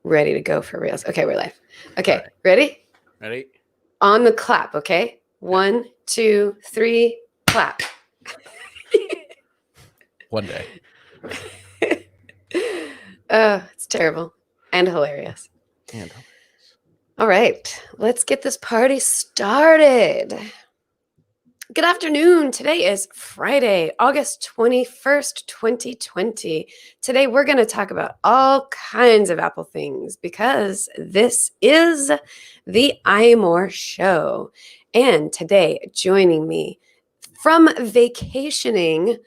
Ready to go for reals. Okay, we're live. All Okay, right. ready? Ready? On the clap, okay? Yeah. 1, 2, 3, clap. One day. It's terrible and hilarious. And All right, let's get this party started. Good afternoon. Today is Friday, August 21st, 2020. Today we're going to talk about all kinds of Apple things because this is the iMore show. And today, joining me from vacationing,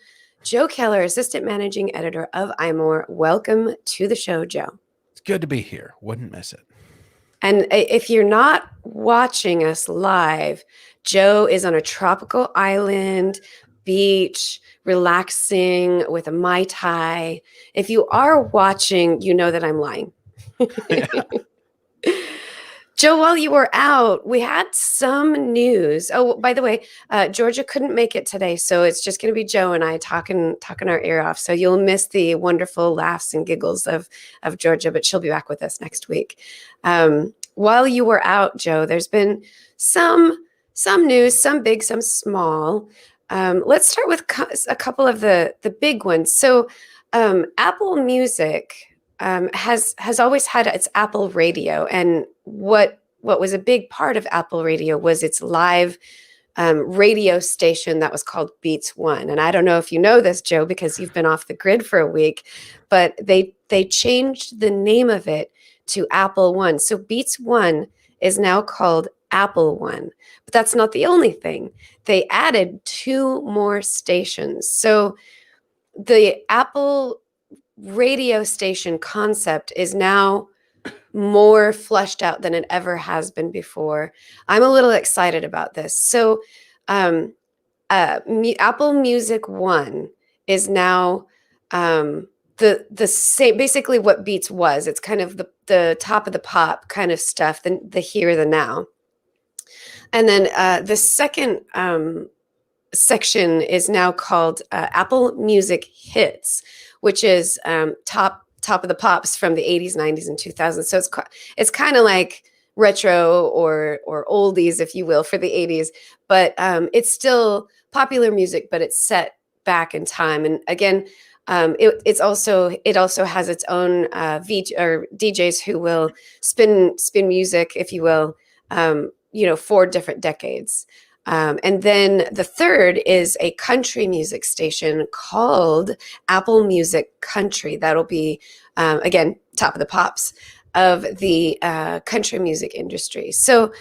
Joe Keller, Assistant Managing Editor of iMore. Welcome to the show, Joe. it's good to be here. Wouldn't miss it. And if you're not watching us live, Joe is on a tropical island, beach, relaxing with a Mai Tai. If you are watching, you know that I'm lying. Joe, while you were out, we had some news. Oh, by the way, Georgia couldn't make it today, so it's just going to be Joe and I talking our ear off. So you'll miss the wonderful laughs and giggles of Georgia, but she'll be back with us next week. While you were out, Joe, there's been some news, some big, some small. Let's start with a couple of the big ones. So Apple Music has always had its Apple Radio, and what was a big part of Apple Radio was its live radio station that was called Beats One. And I don't know if you know this, Joe, because you've been off the grid for a week, but they changed the name of it to Apple One. So Beats One is now called Apple One. But that's not the only thing. They added 2 more stations. So the Apple radio station concept is now more fleshed out than it ever has been before. I'm a little excited about this. So Apple Music One is now the same, basically what Beats was. It's kind of the top of the pop kind of stuff, the here, the now. And then the second section is now called Apple Music Hits, which is top of the pops from the 80s, 90s, and 2000s. So it's kind of like retro or oldies, if you will, for the 80s, but it's still popular music, but it's set back in time. And again, it also has its own DJs who will spin music, if you will, 4 different decades. And then the third is a country music station called Apple Music Country. That'll be, again, top of the pops of the country music industry. So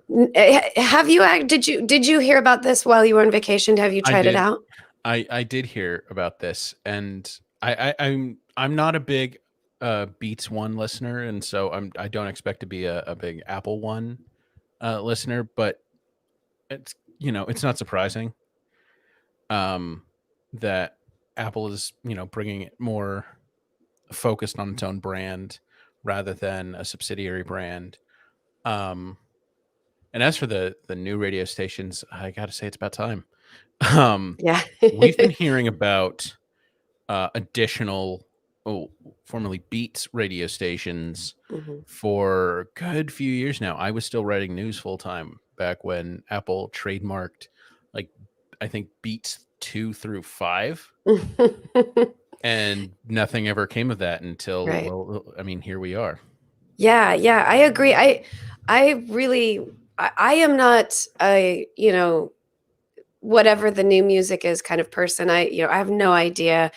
did you hear about this while you were on vacation? Have you tried it out? I did hear about this, and I'm not a big Beats One listener, and so I don't expect to be a big Apple One listener, but it's not surprising that Apple is bringing it more focused on its own brand rather than a subsidiary brand. And as for the new radio stations, I gotta say it's about time. Yeah. We've been hearing about additional formerly Beats radio stations Mhm. for a good few years now. I was still writing news full time back when Apple trademarked, like, I think Beats 2 through 5, and nothing ever came of that until, Right. well, I mean, here we are. Yeah, I agree. I am not a, whatever the new music is kind of person. I have no idea,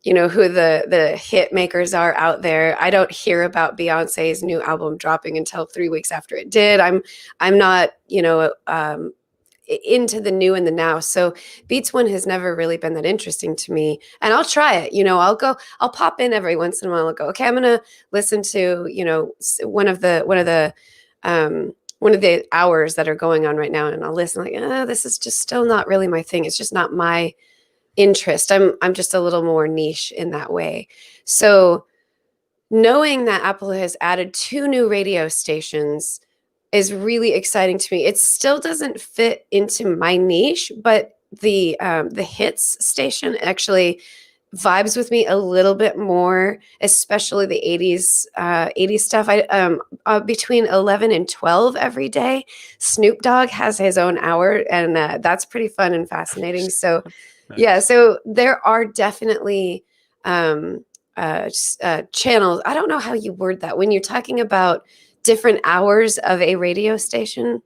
who the hit makers are out there. I don't hear about Beyonce's new album dropping until 3 weeks after it did. I'm not, into the new and the now. So Beats One has never really been that interesting to me. And I'll try it. I'll pop in every once in a while and go, okay, I'm gonna listen to, one of the hours that are going on right now, and I'll listen like, this is just still not really my thing. It's just not my interest. I'm just a little more niche in that way. So knowing that Apple has added 2 new radio stations is really exciting to me. It still doesn't fit into my niche, but the hits station actually vibes with me a little bit more, especially the 80s stuff. I between 11 and 12 every day. Snoop Dogg has his own hour, and that's pretty fun and fascinating. So yeah, Nice. so there are definitely um, channels. I don't know how you word that when you're talking about different hours of a radio station. Do you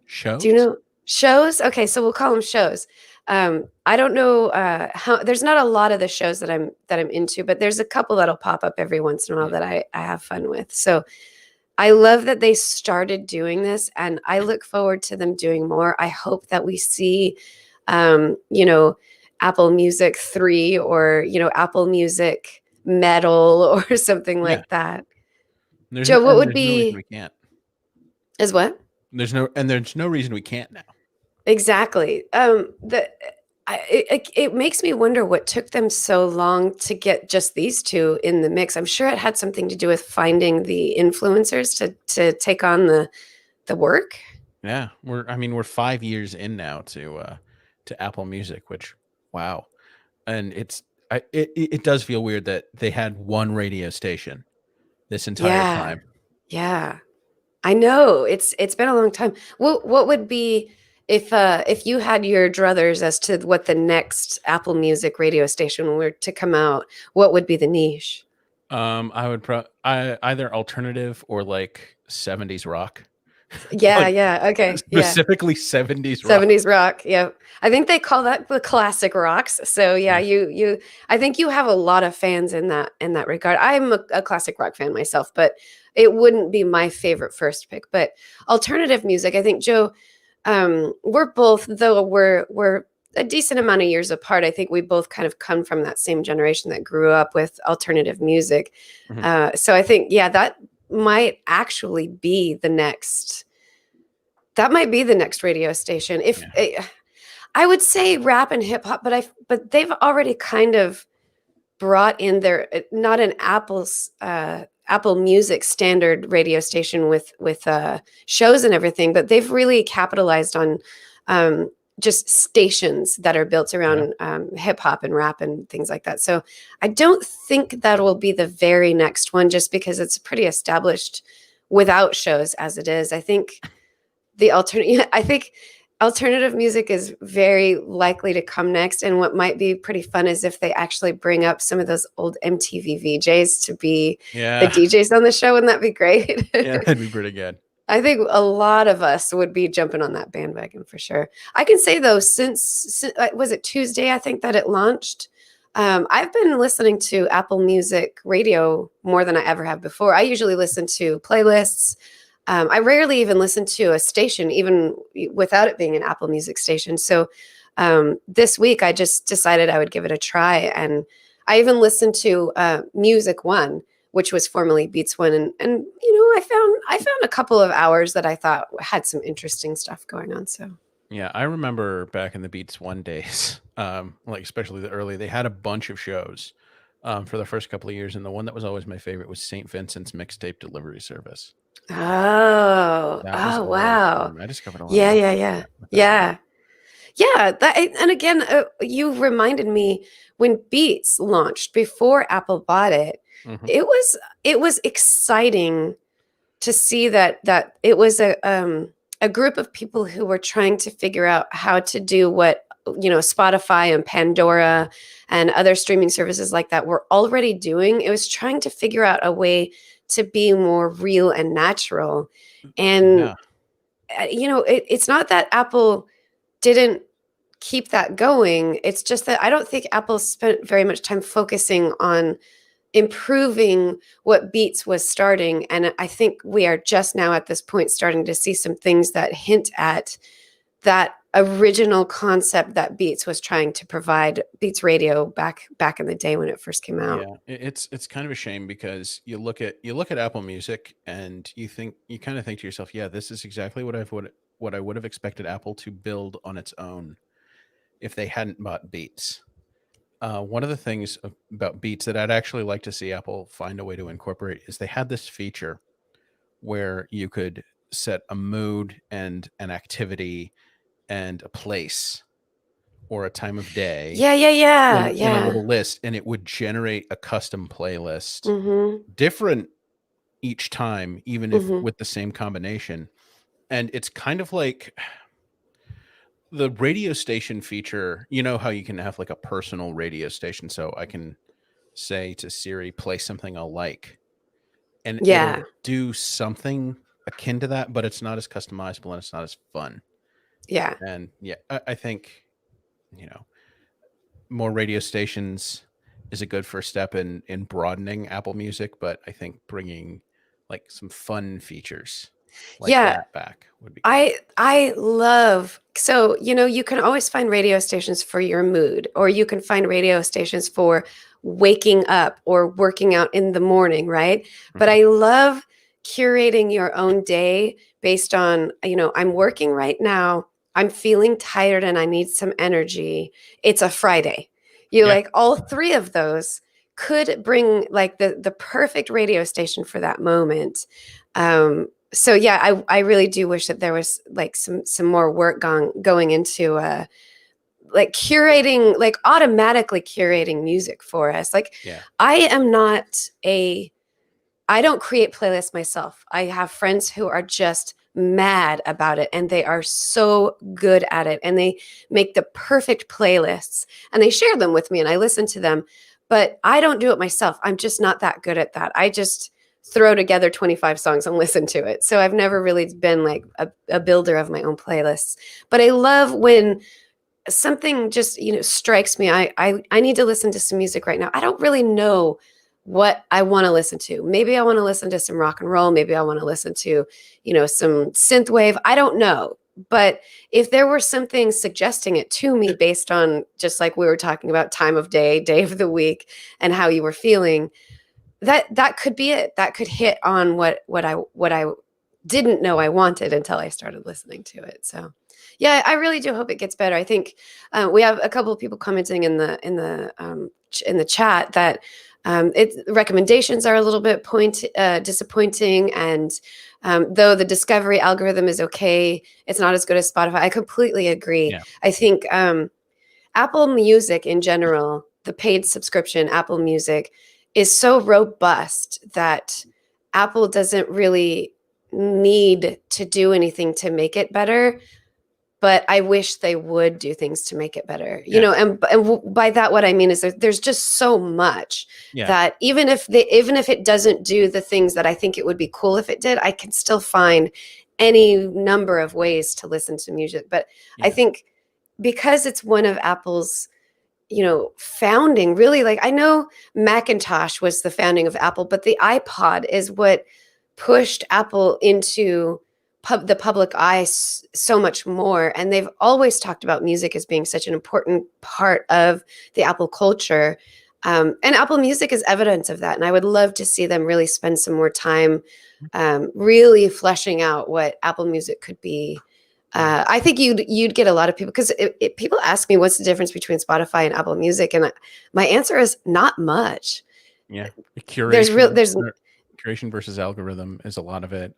Shows? know shows? Okay, so we'll call them shows. I don't know how. There's not a lot of the shows that I'm into, but there's a couple that'll pop up every once in a while Mm. that I have fun with. So I love that they started doing this, and I look forward to them doing more. I hope that we see, you know, Apple Music 3 or, Apple Music Metal or something Yeah. like that. There's no Joe, what and would there's no reason be we can't. is what? There's no reason we can't now. Exactly. It makes me wonder what took them so long to get just these two in the mix. I'm sure it had something to do with finding the influencers to take on the work. Yeah, we're 5 years in now to Apple Music, which wow. And it does feel weird that they had one radio station this entire Yeah. time. Yeah. I know. It's been a long time. What would be if you had your druthers as to what the next Apple Music radio station were to come out, what would be the niche? I would either alternative or like 70s rock. Yeah, Like yeah. Okay. Yeah. specifically 70s rock. 70s rock. Yeah. I think they call that the classic rocks. So yeah, Yeah. you I think you have a lot of fans in that regard. I'm a classic rock fan myself, but it wouldn't be my favorite first pick. But alternative music, I think Joe, we're both, though we're a decent amount of years apart. I think we both kind of come from that same generation that grew up with alternative music. Mhm. So I think, yeah, might actually be the next that might be the next radio station. If Yeah. I would say rap and hip hop, but they've already kind of brought in their not an Apple Music standard radio station with shows and everything, but they've really capitalized on um, just stations that are built Yeah. around hip hop and rap and things like that. So I don't think that will be the very next one, just because it's pretty established without shows as it is. I think alternative music is very likely to come next. And what might be pretty fun is if they actually bring up some of those old MTV VJs to be the Yeah. DJs on the show. Wouldn't that be great? Yeah, that'd be pretty good. I think a lot of us would be jumping on that bandwagon for sure. I can say though, since was it Tuesday? I think that it launched. I've been listening to Apple Music Radio more than I ever have before. I usually listen to playlists. I rarely even listen to a station, even without it being an Apple Music station. So this week, I just decided I would give it a try, and I even listened to Music One, which was formerly Beats One, and I found a couple of hours that I thought had some interesting stuff going on. So Yeah, I remember back in the Beats One days, like especially the early, they had a bunch of shows for the first couple of years, and the one that was always my favorite was St. Vincent's Mixtape Delivery Service. oh, That was oh a lot of wow, fun. I discovered a lot of yeah, music yeah, yeah, with that one. yeah. Yeah, and again, you reminded me when Beats launched before Apple bought it. Hmm. It was exciting to see that it was a group of people who were trying to figure out how to do what Spotify and Pandora and other streaming services like that were already doing. It was trying to figure out a way to be more real and natural, and Yeah, it's not that Apple didn't keep that going. It's just that I don't think Apple spent very much time focusing on improving what Beats was starting. And I think we are just now at this point starting to see some things that hint at that original concept that Beats was trying to provide, Beats Radio back in the day when it first came out. yeah. It's kind of a shame because you look at Apple Music and you kind of think to yourself, yeah, this is exactly what I would have expected Apple to build on its own if they hadn't bought Beats. One of the things about Beats that I'd actually like to see Apple find a way to incorporate is they had this feature where you could set a mood and an activity and a place or a time of day Yeah, yeah, yeah, in a yeah. little list, and it would generate a custom playlist, Mhm. different each time, even if Mhm. with the same combination. And it's kind of like the radio station feature. You know how you can have like a personal radio station, so I can say to Siri, play something I like, and it'll Yeah. do something akin to that, but it's not as customizable and it's not as fun. Yeah. And yeah, I think, you know, more radio stations is a good first step in broadening Apple Music, but I think bringing like some fun features like Yeah. that back would be cool. I love, so you can always find radio stations for your mood, or you can find radio stations for waking up or working out in the morning, right? But Mhm. I love curating your own day based on, I'm working right now, I'm feeling tired and I need some energy. It's a Friday. You Yeah, like all three of those could bring like the perfect radio station for that moment. So yeah, I really do wish that there was like some more work going into like curating, like automatically curating music for us. Like yeah, I am not a I don't create playlists myself. I have friends who are just mad about it, and they are so good at it, and they make the perfect playlists and they share them with me and I listen to them. But I don't do it myself. I'm just not that good at that. I just throw together 25 songs and listen to it. So I've never really been like a builder of my own playlists. But I love when something just strikes me. I need to listen to some music right now. I don't really know what I want to listen to. Maybe I want to listen to some rock and roll. Maybe I want to listen to some synth wave. I don't know. But if there were something suggesting it to me based on, just like we were talking about, time of day, day of the week, and how you were feeling, that could be it. That could hit on what I didn't know I wanted until I started listening to it. So yeah, I really do hope it gets better. I think we have a couple of people commenting in the chat that recommendations are a little bit disappointing, and though the discovery algorithm is okay, it's not as good as Spotify. I completely agree. yeah, I think Apple Music in general, the paid subscription, Apple Music, is so robust that Apple doesn't really need to do anything to make it better. But I wish they would do things to make it better. yeah, And by that, what I mean is there's just so much yeah, that even if it doesn't do the things that I think it would be cool if it did, I can still find any number of ways to listen to music. But I yeah, think because it's one of Apple's founding, really, like, I know Macintosh was the founding of Apple, but the iPod is what pushed Apple into the public eye so much more. And they've always talked about music as being such an important part of the Apple culture. And Apple Music is evidence of that. And I would love to see them really spend some more time really fleshing out what Apple Music could be. yeah, I think you'd get a lot of people, because people ask me what's the difference between Spotify and Apple Music, and my answer is not much. yeah. There's real there's Curation versus algorithm is a lot of it.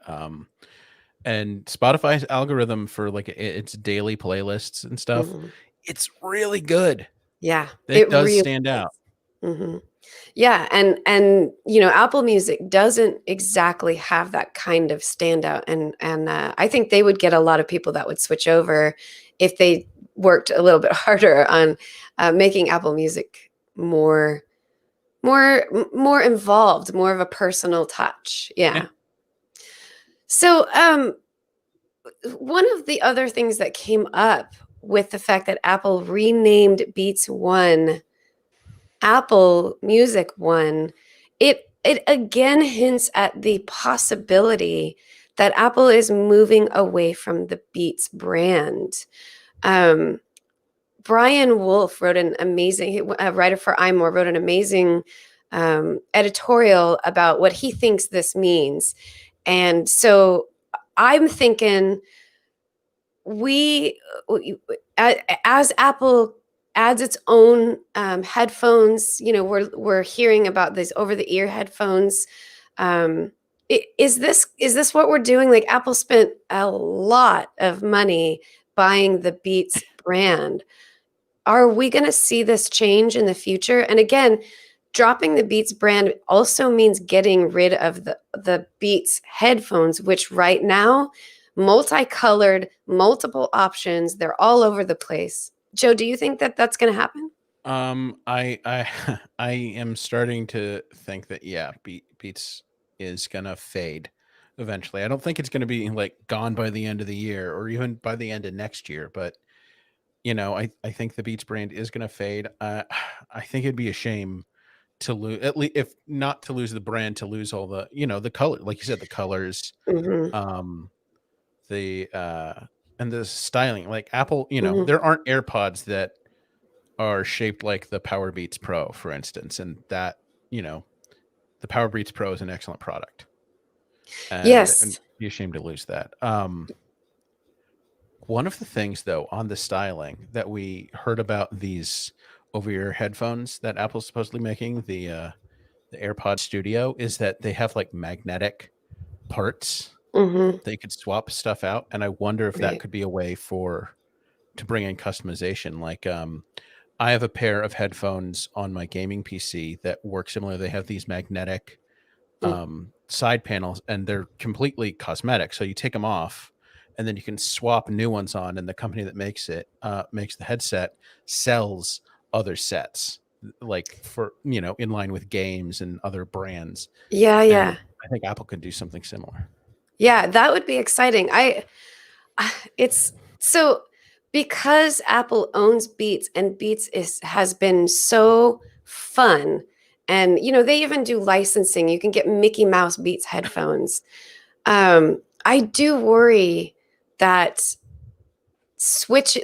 And Spotify's algorithm for like its daily playlists and stuff, mhm. it's really good. Yeah, It it does really stand is. out. Mhm. Yeah, and Apple Music doesn't exactly have that kind of standout, and I think they would get a lot of people that would switch over if they worked a little bit harder on making Apple Music more involved, more of a personal touch. Yeah, Yeah. So, one of the other things that came up with the fact that Apple renamed Beats One Apple Music One, it again hints at the possibility that Apple is moving away from the Beats brand. Um, Brian Wolf wrote an amazing, a writer for iMore, wrote an amazing editorial about what he thinks this means. And so I'm thinking we, as Apple adds its own headphones, we're hearing about these over the ear headphones. Is this what we're doing? Like, Apple spent a lot of money buying the Beats brand. are we going to see this change in the future? And again, dropping the Beats brand also means getting rid of the Beats headphones, which right now, multicolored, multiple options, they're all over the place. Joe, do you think that that's going to happen? I I am starting to think that yeah, Beats is gonna fade eventually. I don't think it's gonna be like gone by the end of the year or even by the end of next year, but I think the Beats brand is gonna fade. I think it'd be a shame to lose at least if not to lose the brand, to lose all the the color, like you said, the colors, Hmm. um, the and the styling. Like Apple, Hmm. there aren't AirPods that are shaped like the Power Beats Pro, for instance, and that you know the Power Beats Pro is an excellent product, and Yes. be ashamed to lose that. One of the things though on the styling that we heard about these over-ear headphones that Apple's supposedly making, the AirPod Studio, is that they have like magnetic parts Hmm. that you could swap stuff out, and I wonder if that Right. could be a way for to bring in customization. Like, I have a pair of headphones on my gaming PC that work similar. They have these magnetic Mm. side panels, and they're completely cosmetic. So you take them off, and then you can swap new ones on. And the company that makes it makes the headset sells other sets, like for in line with games and other brands. Yeah, And yeah. I think Apple could do something similar. Yeah, that would be exciting. It's so because Apple owns Beats and Beats is has been so fun. And they even do licensing. You can get Mickey Mouse Beats headphones. I do worry that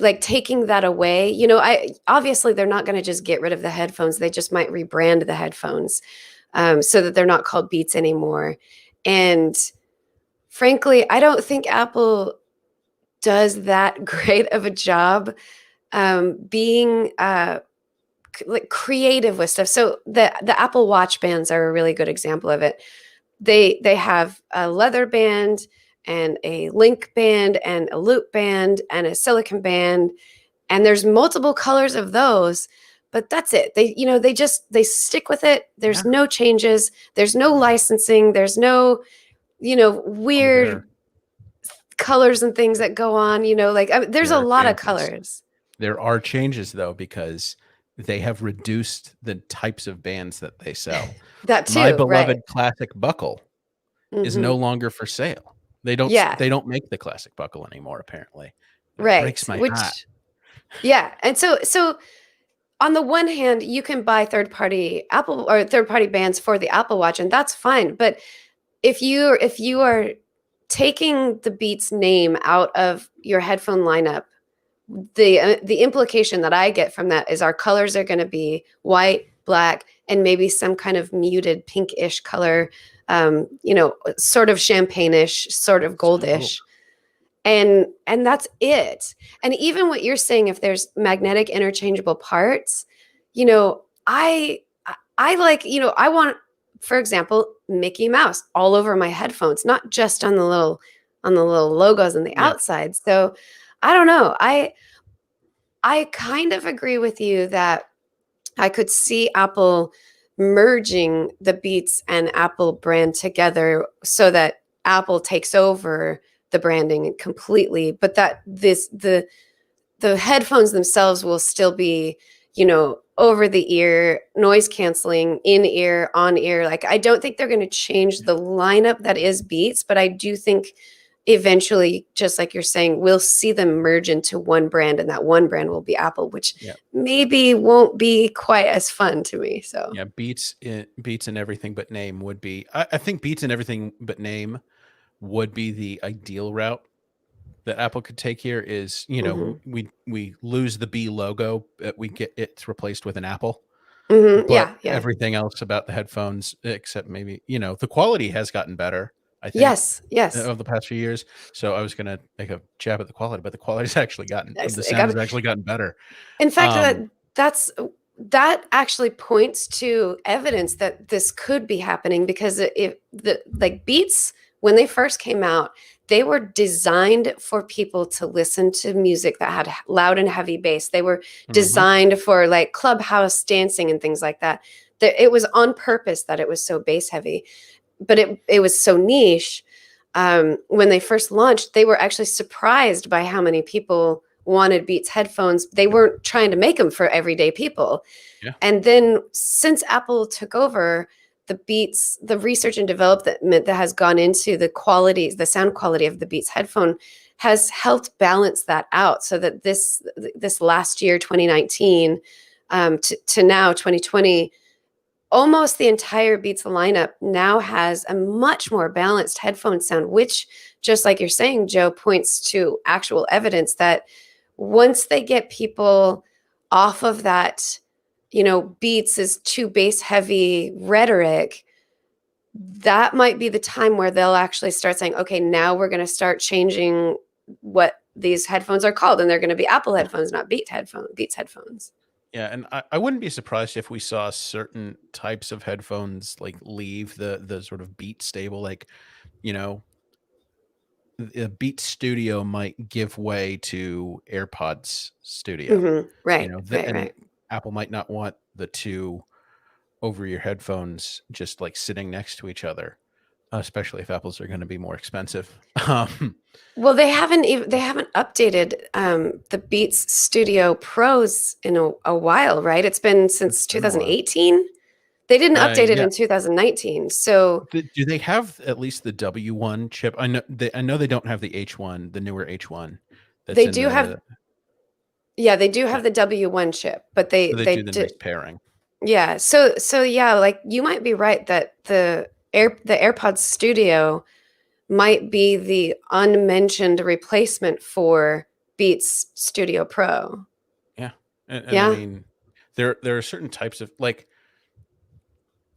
like taking that away, I obviously they're not going to just get rid of the headphones. They just might rebrand the headphones so that they're not called Beats anymore. And frankly, I don't think Apple does that great of a job being like creative with stuff. So the Apple Watch bands are a really good example of it. They have a leather band and a link band and a loop band and a silicon band, and there's multiple colors of those. But that's it. They stick with it. There's Yeah. no changes. There's no licensing. There's no Oh, weird colors and things that go on. Like there's there a are lot of changes. colors. There are changes though, because they have reduced the types of bands that they sell. That My too, right? beloved classic buckle is no Hmm. longer for sale. They don't Yeah, they don't make the classic buckle anymore, apparently. And it right. breaks my heart. Which, yeah, and so on the one hand, you can buy third party Apple or third party bands for the Apple Watch, and that's fine. But if you are taking the Beats name out of your headphone lineup, the implication that I get from that is our colors are going to be white, black, and maybe some kind of muted pinkish color, sort of champagne-ish, sort of That's what I hope. goldish, and that's it. And even what you're saying, if there's magnetic interchangeable parts, I like, I want, for example, Mickey Mouse all over my headphones, not just on the little logos on the Yeah. outside. So I don't know. I kind of agree with you that I could see Apple merging the Beats and Apple brand together so that Apple takes over the branding completely, but that the headphones themselves will still be, over the ear, noise canceling, in ear, on ear. Like I don't think they're going to change the lineup that is Beats, but I do think eventually, just like you're saying, we'll see them merge into one brand, and that one brand will be Apple, which Yeah. maybe won't be quite as fun to me. So, Yeah. Beats and everything but name would be I think Beats and everything but name would be the ideal route that Apple could take here. Is hmm. we lose the B logo, we get it's replaced with an apple. Hmm. But Yeah, yeah. everything else about the headphones, except maybe, the quality has gotten better, I think, Yes, yes. over the past few years. So I was gonna make a jab at the quality, but the It sound got has actually gotten better. In fact, Um, that actually points to evidence that this could be happening because if the like Beats when they first came out, they were designed for people to listen to music that had loud and heavy bass. They were Hmm. designed for like clubhouse dancing and things like that. It was on purpose that it was so bass heavy, but it was so niche. When they first launched, they were actually surprised by how many people wanted Beats headphones. They weren't trying to make them for everyday people. Yeah. And then since Apple took over, the Beats, the research and development that has gone into the quality, the sound quality of the Beats headphone has helped balance that out so that this last year, 2019, to now 2020, almost the entire Beats lineup now has a much more balanced headphone sound, which, just like you're saying, Joe, points to actual evidence that once they get people off of that, Beats is too bass heavy rhetoric, that might be the time where they'll actually start saying, okay, now we're going to start changing what these headphones are called, and they're going to be Apple headphones, not Beats headphones. Yeah, and I wouldn't be surprised if we saw certain types of headphones like leave the sort of Beat stable. Like, you know, the Beat Studio might give way to AirPods Studio. Right, right, And right. Apple might not want the two over your headphones just like sitting next to each other, especially if Apples are going to be more expensive. Um, Well, they haven't updated the Beats Studio Pros in a while, right? It's been it's since been a while. 2018. They didn't update it Yeah. in 2019. So Do they have at least the W1 chip? I know they don't have the H1, the newer H1 that's they in do have, the yeah, they do yeah, have the W1 chip, but so they they do the nice did, pairing. yeah. So yeah, like you might be right that the AirPods Studio might be the unmentioned replacement for Beats Studio Pro. Yeah. And I Yeah, mean there are certain types of like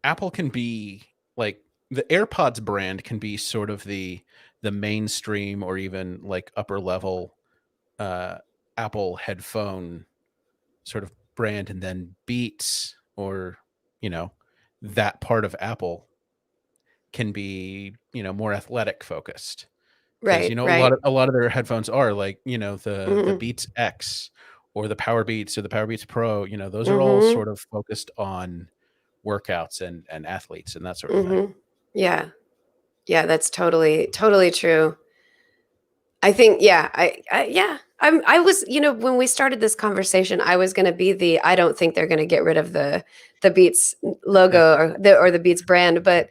Apple can be like the AirPods brand can be sort of the mainstream or even like upper level uh Apple headphone sort of brand, and then Beats or you know that part of Apple can be more athletic focused because right, right. a lot of their headphones are like the Hmm. Beats X or the Power Beats or the Power Beats Pro. Those are all Hmm. sort of focused on workouts and athletes and that sort of thing. Hmm. Yeah. Yeah, that's totally true. I think, yeah, yeah. I was, when we started this conversation, I was going to be I don't think they're going to get rid of the Beats Yeah, logo or the Beats brand, but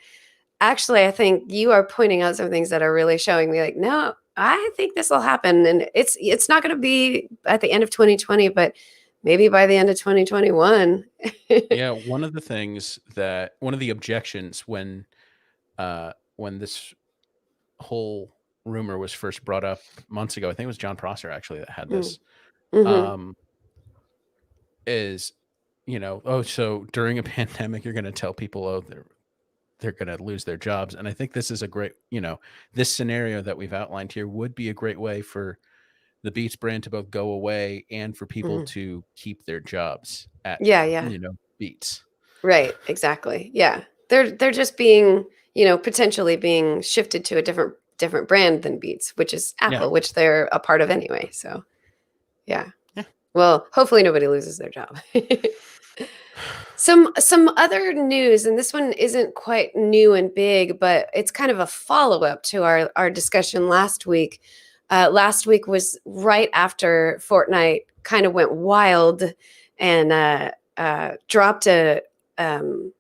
actually, I think you are pointing out some things that are really showing me like, no, I think this will happen, and it's not going to be at the end of 2020, but maybe by the end of 2021. yeah. One of the objections when this whole rumor was first brought up months ago, I think it was John Prosser actually that had Mm, this. mhm, Um, is oh, so during a pandemic you're going to tell people, oh, they're going to lose their jobs. And I think this is a great, this scenario that we've outlined here would be a great way for the Beats brand to both go away and for people mhm. to keep their jobs at, Yeah, yeah. Beats. Right, exactly. Yeah. They're just being, potentially being shifted to a different brand than Beats, which is Yeah. Apple, which they're a part of anyway. So, yeah. Yeah. Well, hopefully nobody loses their job. Some other news, and this one isn't quite new and big, but it's kind of a follow-up to our discussion last week. Last week was right after Fortnite kind of went wild and dropped um,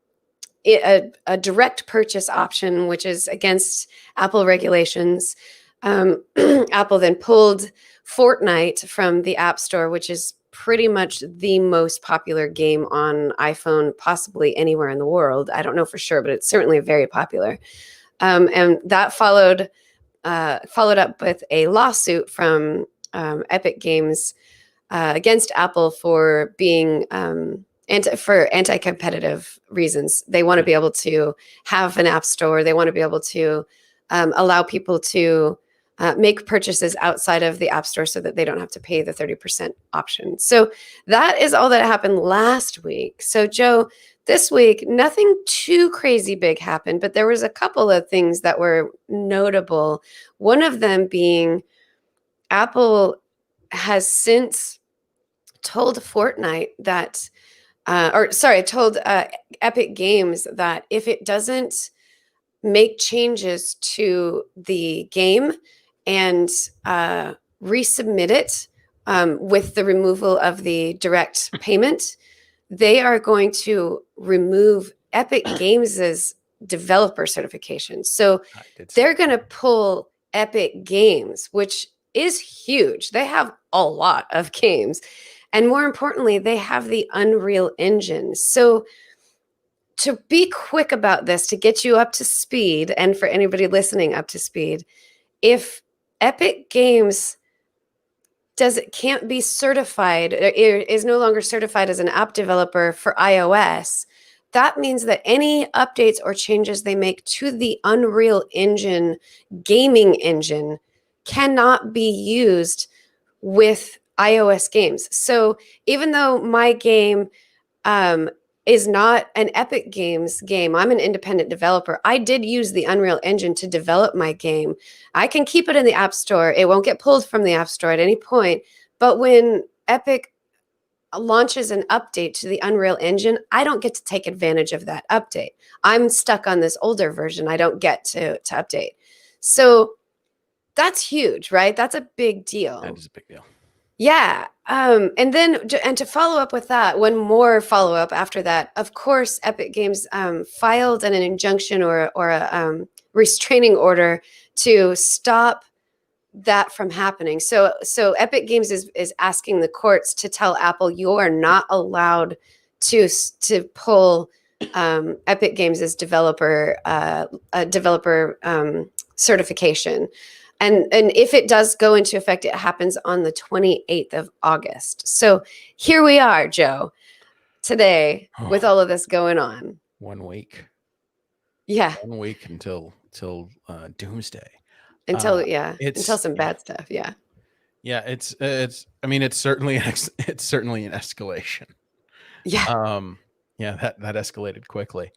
a direct purchase option, which is against Apple regulations. Apple then pulled Fortnite from the App Store, which is pretty much the most popular game on iPhone, possibly anywhere in the world. I don't know for sure, but it's certainly very popular. And that followed up with a lawsuit from Epic Games against Apple for being for anti-competitive reasons. They want to Yeah. be able to have an app store. They want to be able to allow people to make purchases outside of the app store so that they don't have to pay the 30% option. So that is all that happened last week. So Joe, This week, nothing too crazy big happened, but there was a couple of things that were notable. One of them being Apple has since told Fortnite that, told Epic Games that if it doesn't make changes to the game and resubmit it with the removal of the direct payment, they are going to remove Epic Games' developer certification. So they're going to pull Epic Games, which is huge. They have a lot of games. And more importantly, they have the Unreal Engine. So to be quick about this, to get you up to speed, and for anybody listening up to speed, if Epic Games can't be certified, or is no longer certified as an app developer for iOS, that means that any updates or changes they make to the Unreal Engine gaming engine cannot be used with iOS games. So even though my game is not an Epic Games game, I'm an independent developer. I did use the Unreal Engine to develop my game. I can keep it in the App Store. It won't get pulled from the App Store at any point. But when Epic launches an update to the Unreal Engine, I don't get to take advantage of that update. I'm stuck on this older version. I don't get to update. So that's huge, right? That's a big deal. That is a big deal. Yeah. And to follow up with that, one more follow up after that, of course, Epic Games filed an injunction or a restraining order to stop that from happening. So Epic Games is asking the courts to tell Apple, you are not allowed to pull Epic Games' developer certification. And if it does go into effect, it happens on the 28th of August. So here we are, Joe, today with all of this going on. 1 week. Yeah. 1 week until doomsday. Until some bad stuff. Yeah. Yeah. It's certainly an escalation. Yeah. Yeah. That escalated quickly.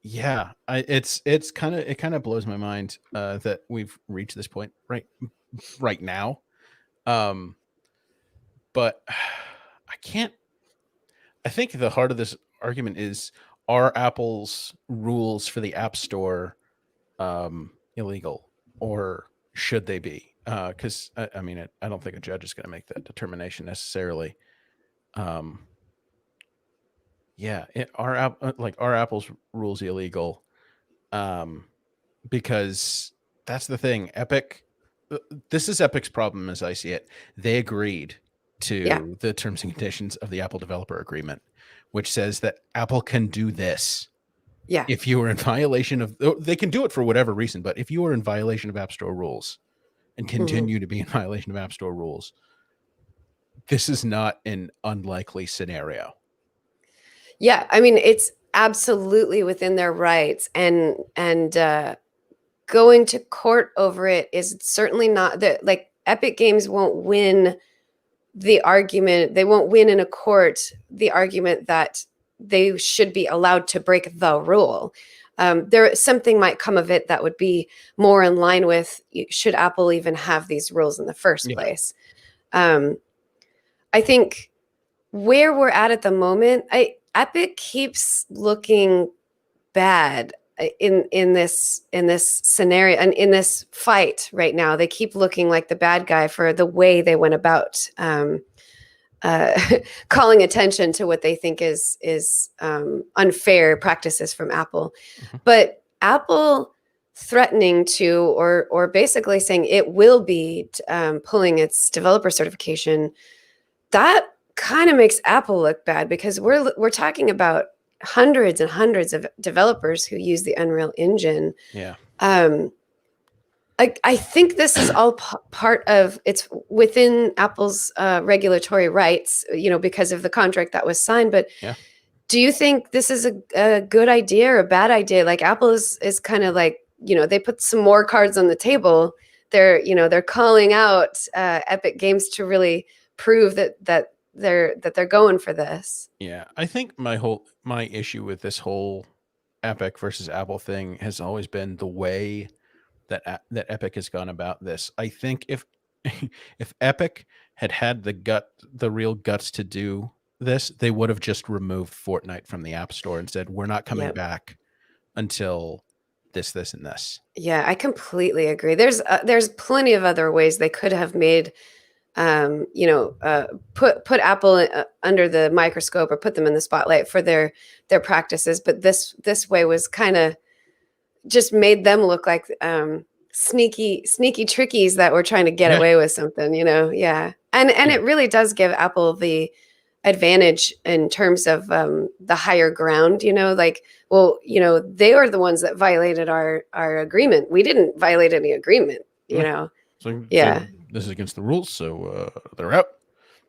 Yeah, it kind of blows my mind that we've reached this point right now. But I think the heart of this argument is, are Apple's rules for the App Store illegal, or should they be? Because I don't think a judge is going to make that determination necessarily. Yeah, are Apple's rules illegal? Because that's the thing. This is Epic's problem as I see it. They agreed to the terms and conditions of the Apple Developer Agreement, which says that Apple can do this. Yeah. If you are in violation of, they can do it for whatever reason, but if you are in violation of App Store rules and continue to be in violation of App Store rules, this is not an unlikely scenario. Yeah, I mean, it's absolutely within their rights, and going to court over it is certainly not like Epic Games won't win the argument. They won't win in a court the argument that they should be allowed to break the rule. Something might come of it that would be more in line with, should Apple even have these rules in the first place? I think where we're at the moment, Epic keeps looking bad in this scenario and in this fight right now. They keep looking like the bad guy for the way they went about calling attention to what they think is unfair practices from Apple. But Apple threatening to or basically saying it will be pulling its developer certification, that kind of makes Apple look bad, because we're talking about hundreds and hundreds of developers who use the Unreal Engine. Yeah. I think this is all part of, it's within Apple's regulatory rights, because of the contract that was signed. But do you think this is a good idea or a bad idea? Like, Apple is kind of like, they put some more cards on the table. They're calling out Epic Games to really prove that they're going for this. Yeah, I think my issue with this whole Epic versus Apple thing has always been the way that Epic has gone about this. I think if if Epic had the real guts to do this, they would have just removed Fortnite from the App Store and said, "We're not coming Yep. back until this, and this." Yeah, I completely agree. There's plenty of other ways they could have made put Apple under the microscope or put them in the spotlight for their practices, but this way was kind of just made them look like sneaky trickies that were trying to get Yeah, away with something, yeah. And yeah, it really does give Apple the advantage in terms of the higher ground, like, well, they are the ones that violated our agreement. We didn't violate any agreement, yeah. So yeah. this is against the rules, so they're out.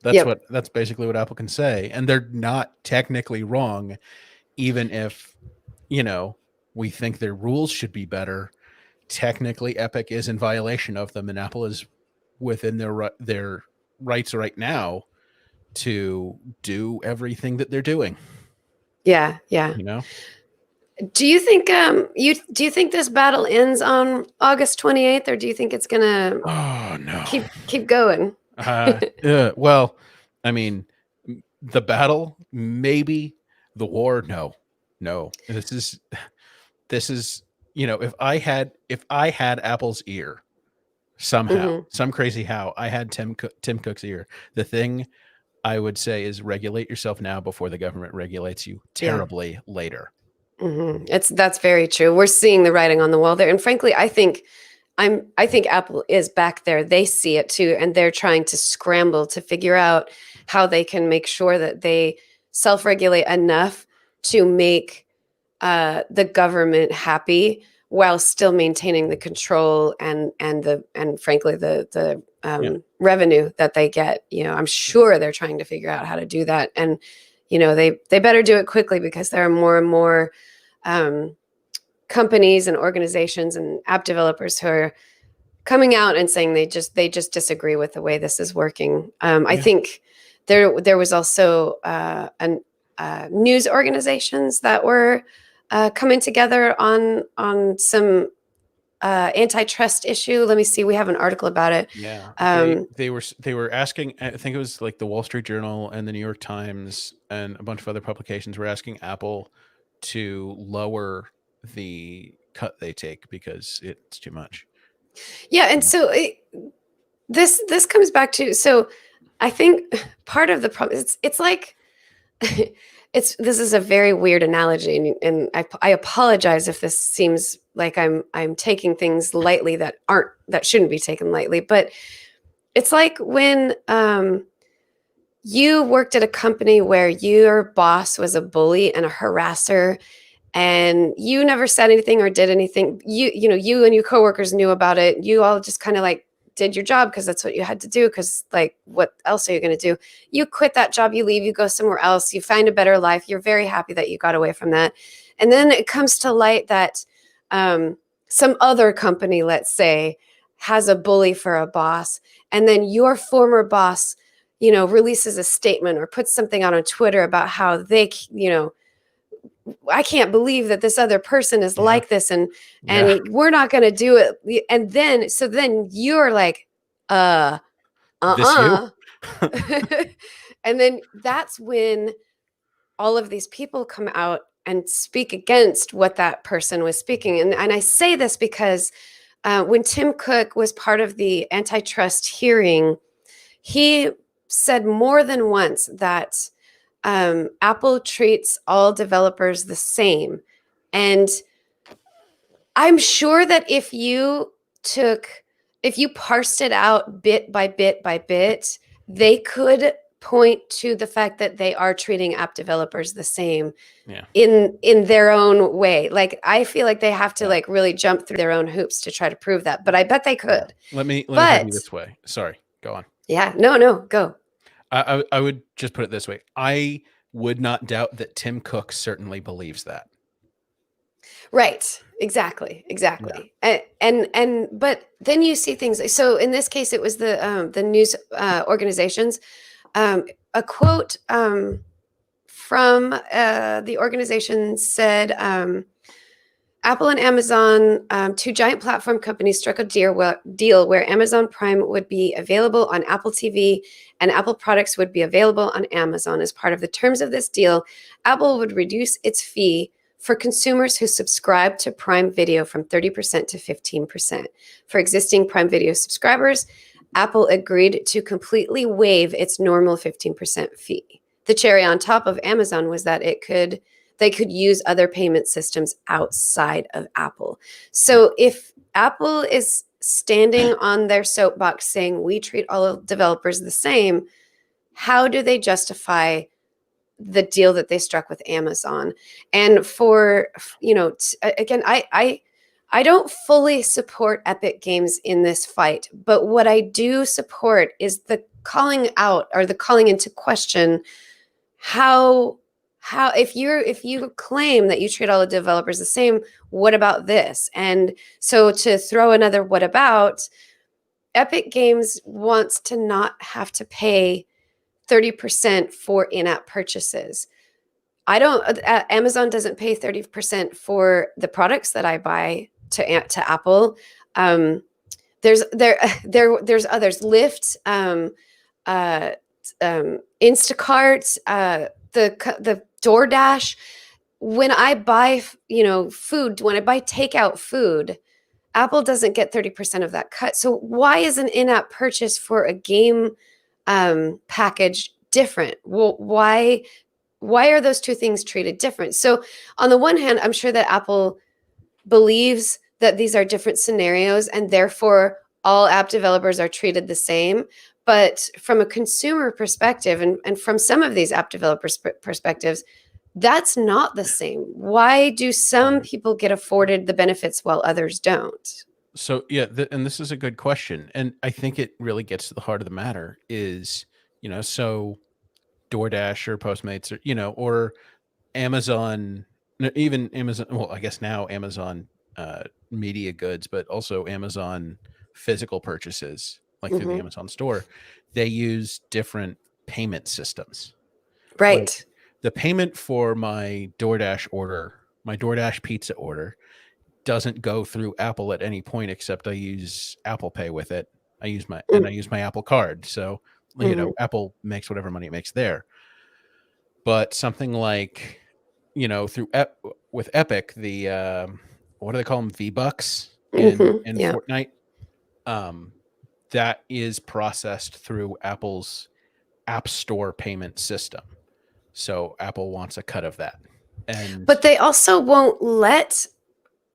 Yep. That's basically what Apple can say, and they're not technically wrong, even if we think their rules should be better. Technically, Epic is in violation of them, and Apple is within their rights right now to do everything that they're doing. Yeah, yeah. You know? Do you think do you think this battle ends on August 28th, or do you think it's gonna Oh no. keep going? Well, I mean, the battle, maybe. The war, no, no. This is if I had Apple's ear somehow, Hmm. some crazy how I had Tim Cook's ear, the thing I would say is regulate yourself now before the government regulates you Yeah. terribly later. That's very true. We're seeing the writing on the wall there, and frankly, I think Apple is back there. They see it too, and they're trying to scramble to figure out how they can make sure that they self-regulate enough to make the government happy while still maintaining the control and frankly Yeah, revenue that they get. I'm sure they're trying to figure out how to do that, and they better do it quickly because there are more and more um, companies and organizations and app developers who are coming out and saying they just disagree with the way this is working. I yeah, think there was also news organizations that were coming together on some antitrust issue. Let me see. We have an article about it. yeah. Um, They were asking. I think it was like the Wall Street Journal and the New York Times and a bunch of other publications were asking Apple to lower the cut they take because it's too much. yeah, and so this comes back to, so I think part of the problem is it's like this is a very weird analogy, and I apologize if this seems like I'm taking things lightly that shouldn't be taken lightly, but it's like when you worked at a company where your boss was a bully and a harasser, and you never said anything or did anything. You and your coworkers knew about it. You all just kind of like did your job because that's what you had to do, because like what else are you going to do? You quit that job, you leave, you go somewhere else, you find a better life. You're very happy that you got away from that. And then it comes to light that some other company, let's say, has a bully for a boss, and then your former boss releases a statement or puts something out on Twitter about how I can't believe that this other person is Yeah, like this, and yeah. we're not going to do it. And then you're like, uh, This you? uh-uh. And then that's when all of these people come out and speak against what that person was speaking. And I say this because when Tim Cook was part of the antitrust hearing, he said more than once that Apple treats all developers the same. And I'm sure that if you parsed it out bit by bit by bit, they could point to the fact that they are treating app developers the same Yeah, in their own way. Like, I feel like they have to yeah, like really jump through their own hoops to try to prove that, but I bet they yeah. could. Let me put it But this way. Sorry, go on. yeah, no, go. I would just put it this way. I would not doubt that Tim Cook certainly believes that. Right. Exactly. Yeah, Exactly. And but then you see things. So in this case, it was the news organizations. a quote from the organization said, Apple and Amazon, two giant platform companies, struck a deal where Amazon Prime would be available on Apple TV and Apple products would be available on Amazon. As part of the terms of this deal, Apple would reduce its fee for consumers who subscribe to Prime Video from 30% to 15%. For existing Prime Video subscribers, Apple agreed to completely waive its normal 15% fee. The cherry on top of Amazon was that they could use other payment systems outside of Apple. So if Apple is standing on their soapbox saying we treat all developers the same, how do they justify the deal that they struck with Amazon? And for, again, I don't fully support Epic Games in this fight, but what I do support is the calling out or the calling into question how if you claim that you treat all the developers the same, what about this? And so to throw another what about, Epic Games wants to not have to pay 30% for in-app purchases. I don't Amazon doesn't pay 30% for the products that I buy to Apple. There's there's others, Lyft, uh, Instacart, the DoorDash. When I buy, food, when I buy takeout food, Apple doesn't get 30% of that cut. So why is an in-app purchase for a game package different? Well, why are those two things treated different? So on the one hand, I'm sure that Apple believes that these are different scenarios and therefore all app developers are treated the same. But from a consumer perspective, and from some of these app developers' perspectives, that's not the same. Why do some people get afforded the benefits while others don't? So yeah, and this is a good question, and I think it really gets to the heart of the matter. Is so DoorDash or Postmates or or Amazon, even Amazon. Well, I guess now Amazon media goods, but also Amazon physical purchases, like through the Mm-hmm. Amazon store, they use different payment systems. Like Right. the payment for my DoorDash order, my DoorDash pizza order, doesn't go through Apple at any point except I use Apple Pay with it. I use my Apple Card. So, Mm-hmm. Apple makes whatever money it makes there. But something like, through with Epic, the what do they call them? V-Bucks Mm-hmm. in Yeah. Fortnite. Um, that is processed through Apple's App Store payment system. So Apple wants a cut of that. And But they also won't let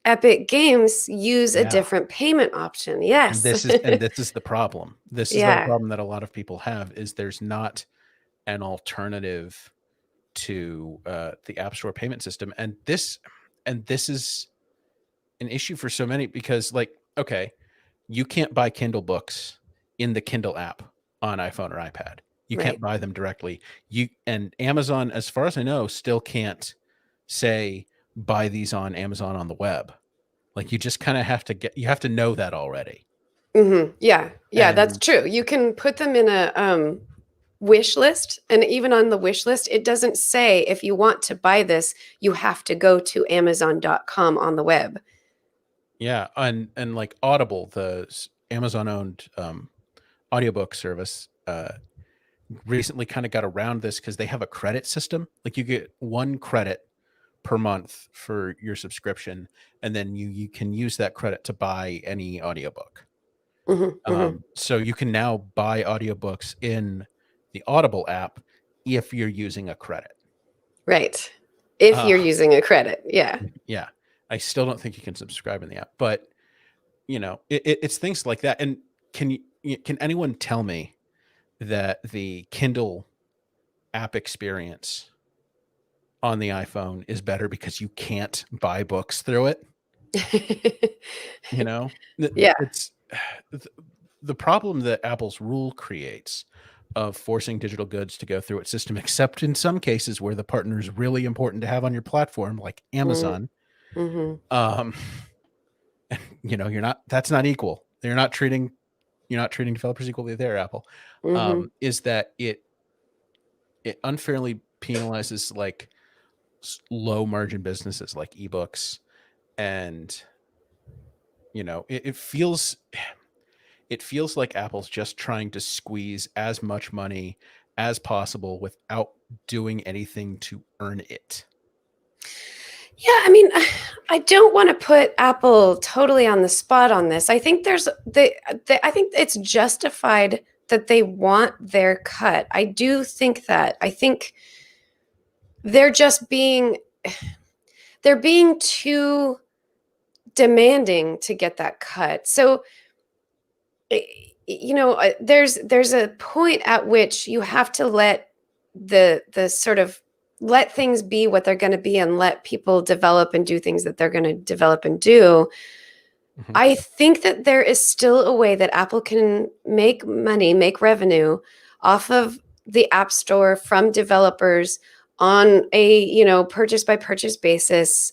Epic Games use a yeah, different payment option. Yes. and this is the problem. This is the Yeah. problem that a lot of people have is there's not an alternative to the App Store payment system, and this is an issue for so many because, like, okay, you can't buy Kindle books in the Kindle app on iPhone or iPad. You can't Right. buy them directly. You and Amazon, as far as I know, still can't say buy these on Amazon on the web. Like you just kind of you have to know that already. Mm-hmm. Yeah. Yeah, that's And true. You can put them in a wish list, and even on the wish list, it doesn't say if you want to buy this, you have to go to Amazon.com on the web. yeah, and like Audible, the Amazon owned audiobook service, recently kind of got around this because they have a credit system. Like you get one credit per month for your subscription, and then you can use that credit to buy any audiobook. Mm-hmm. Mm-hmm. So you can now buy audiobooks in the Audible app if you're using a credit. Right. If Uh, you're using a credit. Yeah. yeah, I still don't think you can subscribe in the app, but it's things like that. And can anyone tell me that the Kindle app experience on the iPhone is better because you can't buy books through it? Yeah. It's the problem that Apple's rule creates of forcing digital goods to go through its system, except in some cases where the partner is really important to have on your platform, like Amazon. Mm-hmm. Um, you're not. That's not equal. You're not treating developers equally there. Apple Mm-hmm. is that it unfairly penalizes like low margin businesses like ebooks, and it feels like Apple's just trying to squeeze as much money as possible without doing anything to earn it. Yeah, I mean, I don't want to put Apple totally on the spot on this. I think I think it's justified that they want their cut. I do think that. I think they're just they're being too demanding to get that cut. So, there's a point at which you have to let the sort of let things be what they're going to be and let people develop and do things that they're going to develop and do. Mhm. I think that there is still a way that Apple can make money, make revenue off of the App Store from developers on a, purchase by purchase basis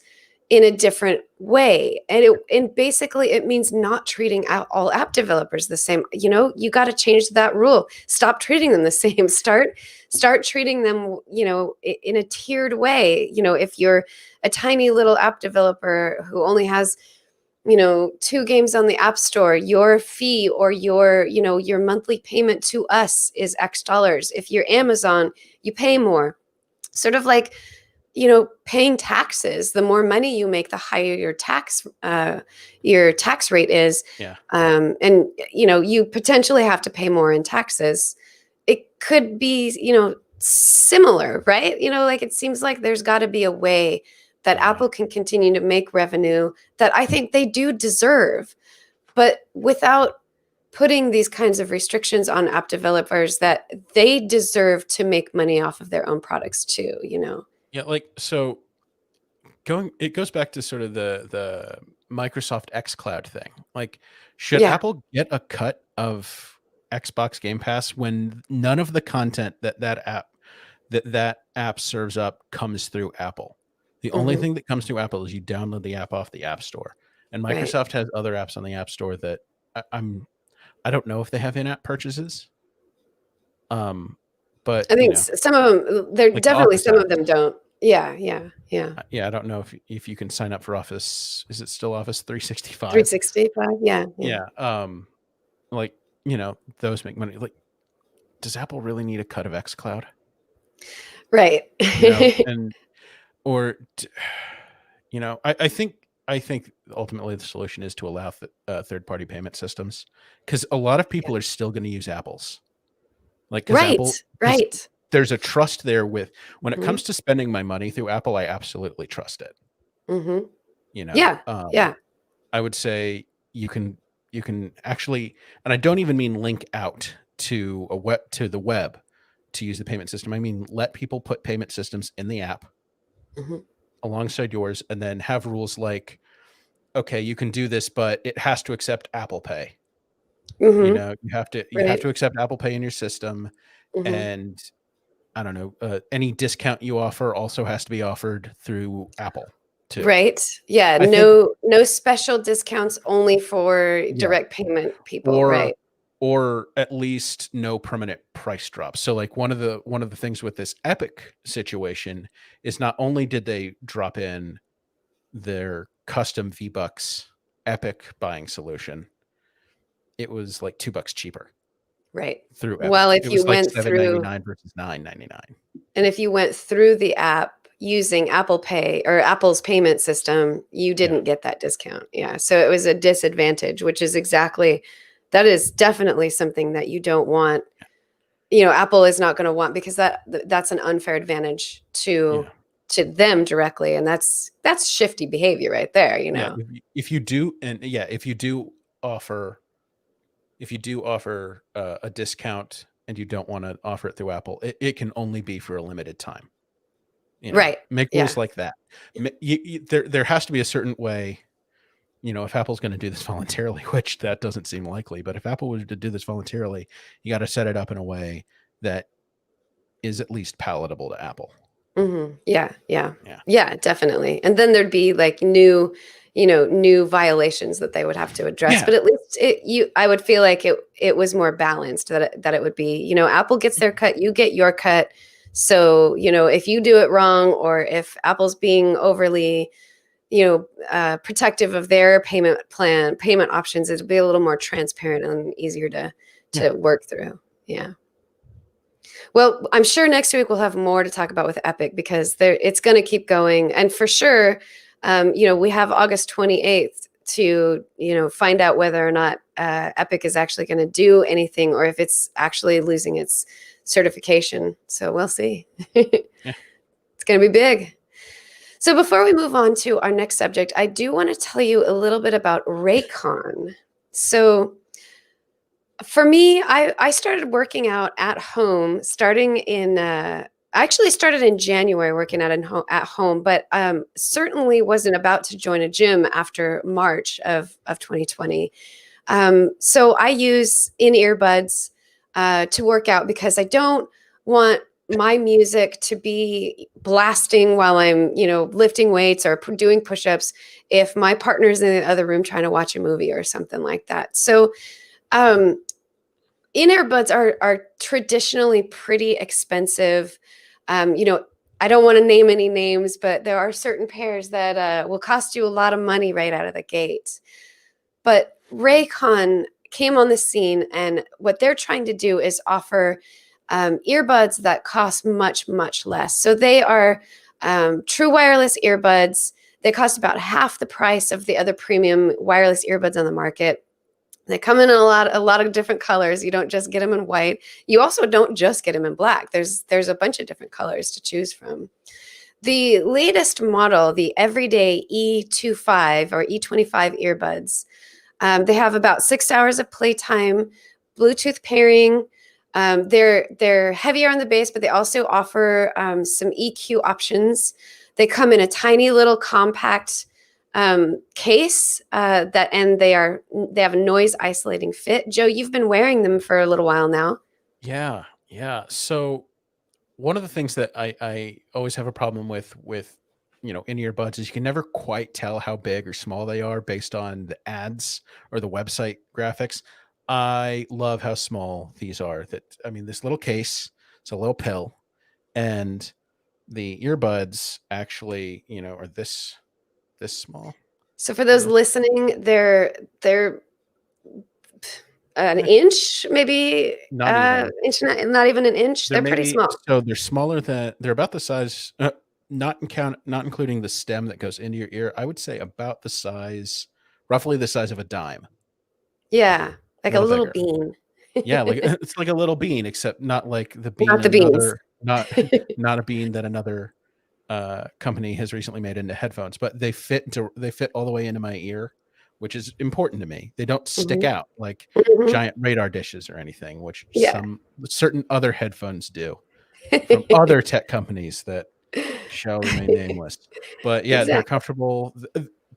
in a different way. And basically it means not treating all app developers the same. You got to change that rule. Stop treating them the same. Start treating them, in a tiered way. If you're a tiny little app developer who only has 2 games on the App Store, your fee or your monthly payment to us is X dollars. If you're Amazon, you pay more. Sort of like, paying taxes. The more money you make, the higher your tax rate is. Yeah. And you potentially have to pay more in taxes. It could be, similar, right? Like it seems like there's got to be a way that Yeah. Apple can continue to make revenue that I think they do deserve, but without putting these kinds of restrictions on app developers that they deserve to make money off of their own products too. Yeah, like so it goes back to sort of the Microsoft xCloud thing. Like, should Yeah. Apple get a cut of Xbox Game Pass when none of the content that app serves up comes through Apple? The only Hmm. thing that comes through Apple is you download the app off the App Store. And Right. Microsoft has other apps on the App Store that I don't know if they have in-app purchases. But I think some of them, there like the definitely Office some of apps. them don't. Yeah, yeah, yeah. Yeah, I don't know if you can sign up for Office. Is it still Office 365? 365. Yeah, yeah. Yeah. Like, those make money. Like, does Apple really need a cut of xCloud? Right. And or I think ultimately the solution is to allow third-party payment systems, because a lot of people are still going to use Apple's. Like, Right, because right. there's a trust there with when it Hmm. comes to spending my money through Apple, I absolutely trust it. Hmm. You know, Yeah, yeah. I would say you can actually, and I don't even mean link out to the web to use the payment system. I mean, let people put payment systems in the app Hmm. alongside yours, and then have rules like, okay, you can do this, but it has to accept Apple Pay. Hmm. You have to Right. accept Apple Pay in your system, Hmm. and I don't know, any discount you offer also has to be offered through Apple too. Right. Yeah. I think, No special discounts, only for yeah, direct payment people. or Right. or at least no permanent price drops. So like one of the things with this Epic situation is not only did they drop in their custom V-Bucks Epic buying solution, it was like $2 cheaper Right. through Well, Epic. if It you was like went through 7.99 versus 9.99. And if you went through the app using Apple Pay or Apple's payment system, you Yeah. didn't get that discount. Yeah. So it was a disadvantage, which is that is definitely something that you don't want. Apple is not going to want, because that's an unfair advantage Yeah. to them directly. And that's shifty behavior right there. Yeah. If you do, and yeah, offer if you do offer a discount and you don't want to offer it through Apple, it can only be for a limited time. Right. Make Yeah. rules like that. There has to be a certain way. If Apple's going to do this voluntarily, which that doesn't seem likely, but if Apple was to do this voluntarily, you got to set it up in a way that is at least palatable to Apple. Yeah, yeah. Yeah. Yeah, definitely. And then there'd be like new violations that they would have to address. Yeah. But at least I would feel like it was more balanced, that it would be, Apple gets their cut, you get your cut. So, if you do it wrong, or if Apple's being overly, protective of their payment options, it'll be a little more transparent and easier to Yeah. work through. Yeah. Well, I'm sure next week we'll have more to talk about with Epic, because it's going to keep going. And for sure, we have August 28th to, find out whether or not Epic is actually going to do anything, or if it's actually losing its certification. So we'll see. Yeah. It's going to be big. So before we move on to our next subject, I do want to tell you a little bit about Raycon. So for me, I started working out at home starting in I actually started in January working out at home, but certainly wasn't about to join a gym after March of 2020. So I use earbuds to work out, because I don't want my music to be blasting while I'm, lifting weights or doing push-ups if my partner's in the other room trying to watch a movie or something like that. So um, earbuds are traditionally pretty expensive. I don't want to name any names, but there are certain pairs that will cost you a lot of money right out of the gate. But Raycon came on the scene, and what they're trying to do is offer earbuds that cost much, much less. So they are true wireless earbuds. They cost about half the price of the other premium wireless earbuds on the market. They come in a lot of different colors. You don't just get them in white. You also don't just get them in black. There's a bunch of different colors to choose from. The latest model, the Everyday E25 or E25 earbuds, they have about 6 hours of playtime, Bluetooth pairing. They're heavier on the bass, but they also offer some EQ options. They come in a tiny little compact case and they have a noise isolating fit. Joe, you've been wearing them for a little while now. Yeah. Yeah. So one of the things that I always have a problem with in earbuds is you can never quite tell how big or small they are based on the ads or the website graphics. I love how small these are. This little case, it's a little pill, and the earbuds actually, are this small. So for those This listening, they're an eh, inch, maybe not even. inch, not even an inch. They're They're pretty maybe small. so they're smaller than they're about the size, not including the stem that goes into your ear. I would say about the size, roughly the size of a dime, Yeah, a like a little little bigger. bean. Yeah, like it's like a little bean, except not like the bean Not the beans. not not a bean that another company has recently made into headphones, but they fit all the way into my ear, which is important to me. They don't stick Mhm, out like mhm. giant radar dishes or anything, which Yeah. some certain other headphones do from other tech companies that shall remain nameless. But yeah, they're Exactly. comfortable.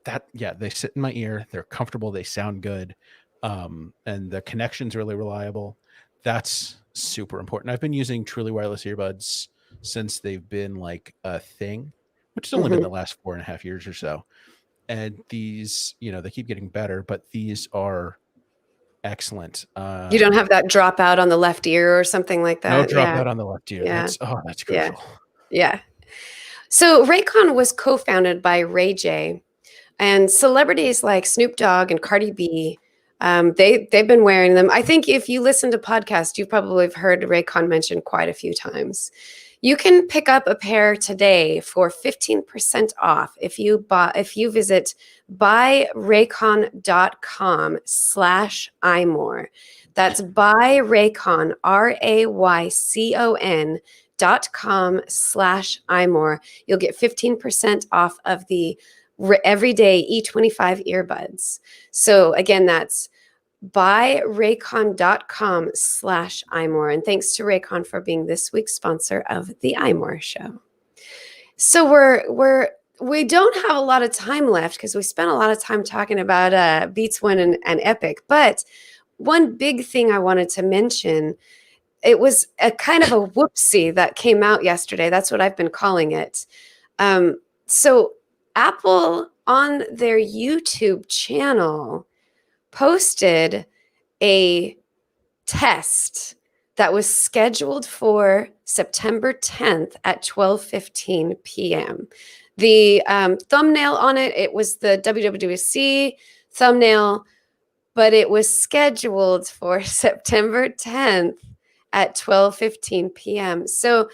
They sit in my ear. They're comfortable. They sound good, and the connection's really reliable. That's super important. I've been using truly wireless earbuds since they've been like a thing, which has only been Mhm. the last 4.5 years or so. And these, they keep getting better, but these are excellent. You don't have that drop out on the left ear or something like No that? Yeah, dropout on the left ear. yeah, That's yeah, crucial. yeah. So Raycon was co-founded by Ray J, and celebrities like Snoop Dogg and Cardi B, they've been wearing them. I think if you listen to podcasts, you probably have heard Raycon mentioned quite a few times. You can pick up a pair today for 15% off if you visit buyraycon.com/imore. That's buyraycon, RAYCON.com/imore. You'll get 15% off of the everyday E25 earbuds. So again, that's buyraycon.com/imore. And thanks to Raycon for being this week's sponsor of the iMore show. So we don't have a lot of time left, because we spent a lot of time talking about Beats One and Epic. But one big thing I wanted to mention, it was a kind of a whoopsie that came out yesterday. That's what I've been calling it. So Apple on their YouTube channel posted a test that was scheduled for September 10th at 12:15 p.m. The thumbnail on it, it was the WWDC thumbnail, but it was scheduled for September 10th at 12:15 p.m. So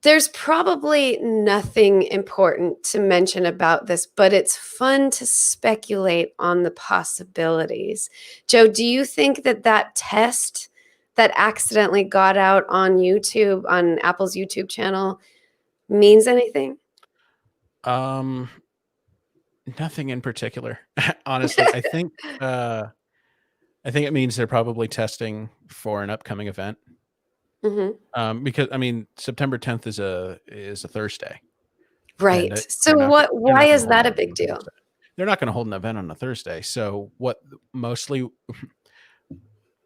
there's probably nothing important to mention about this, but it's fun to speculate on the possibilities. Joe, do you think that that test that accidentally got out on YouTube, on Apple's YouTube channel, means anything? Um, Nothing in particular. Honestly, I think it means they're probably testing for an upcoming event. Mhm. Because I mean, September 10th is a Thursday, and Right. they're So not what? they're Why not going to is hold that an a event big on a deal? Thursday. They're not going to hold an event on a Thursday. So what mostly